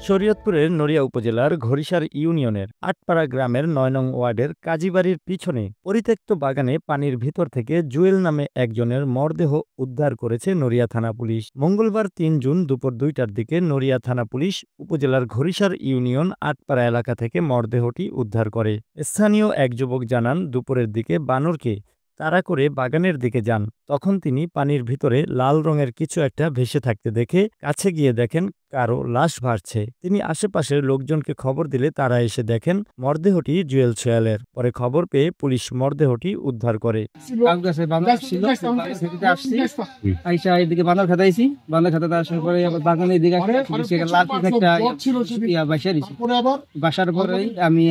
শরীয়তপুরের নড়িয়া উপজেলার ঘড়িসার ইউনিয়নের আটপাড়া গ্রামের ৯ নং ওয়ার্ডের কাজীবাড়ির পিছনে পরিত্যক্ত বাগানে পানির ভিতর থেকে জুয়েল নামে একজনের মরদেহ উদ্ধার করেছে নড়িয়া থানা পুলিশ। মঙ্গলবার ৩ জুন দুপুর ২টার দিকে নড়িয়া থানা পুলিশ উপজেলার ঘড়িসার ইউনিয়ন আটপাড়া এলাকা থেকে মরদেহটি উদ্ধার করে। স্থানীয় এক যুবক জানান, দুপুরের দিকে বানরকে তাড়া করে বাগানের দিকে যান। তখন তিনি পানির ভিতরে লাল রঙের কিছু একটা ভেসে থাকতে দেখে কাছে গিয়ে দেখেন কারো লাশ ভাসছে। তিনি আশেপাশের লোকজনকে খবর দিলে তারা এসে দেখেন মরদেহটি জুয়েল সোহেলের। পরে খবর পেয়ে পুলিশ মরদেহটি উদ্ধার করে। বাসার পরে আমি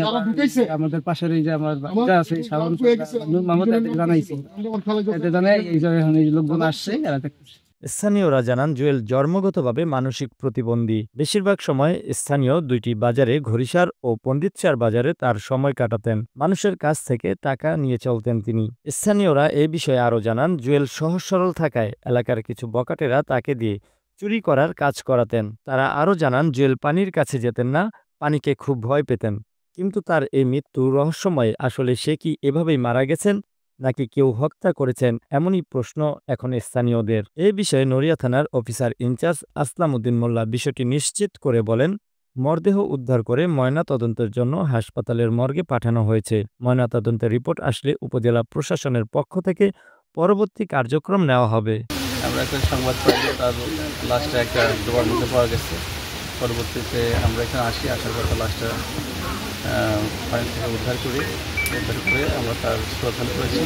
আমাদের পাশের এই যে আমার বাচ্চা আছে জানাইছি, লোকজন আসছে। স্থানীয়রা জানান, জুয়েল জন্মগতভাবে মানসিক প্রতিবন্ধী। বেশিরভাগ সময় স্থানীয় দুইটি বাজারে ঘড়িসার ও পণ্ডিতসার বাজারে তার সময় কাটাতেন। মানুষের কাছ থেকে টাকা নিয়ে চলতেন তিনি। স্থানীয়রা এ বিষয়ে আরও জানান, জুয়েল সহজ সরল থাকায় এলাকার কিছু বকাটেরা তাকে দিয়ে চুরি করার কাজ করাতেন। তারা আরও জানান, জুয়েল পানির কাছে যেতেন না, পানিকে খুব ভয় পেতেন। কিন্তু তার এই মৃত্যু রহস্যময়। আসলে সে কি এভাবেই মারা গেছেন নাকি কেউ হত্যা করেছেন, এমনই প্রশ্ন এখন স্থানীয়দের। এই বিষয়ে নড়িয়া থানার অফিসার ইনচার্জ আসলাম উদ্দিন মোল্লা বিষয়টি নিশ্চিত করে বলেন, মরদেহ উদ্ধার করে ময়নাতদন্তের জন্য হাসপাতালের মর্গে পাঠানো হয়েছে। ময়নাতদন্তের রিপোর্ট আসলে উপজেলা প্রশাসনের পক্ষ থেকে পরবর্তী কার্যক্রম নেওয়া হবে। আমরা একটা সংবাদ পাই যে তার লাশটা একটা ডোবার মধ্যে পাওয়া গেছে। পরবর্তীতে আমরা এখানে আসার পর তার লাশটা পানি থেকে উদ্ধার করে আমরা তার শ্রদ্ধান করেছি।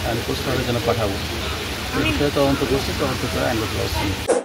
আমি পোস্টমর্টমের জন্য পাঠাবো। তদন্ত করছি, তদন্ত করে আইনগত ব্যবস্থা।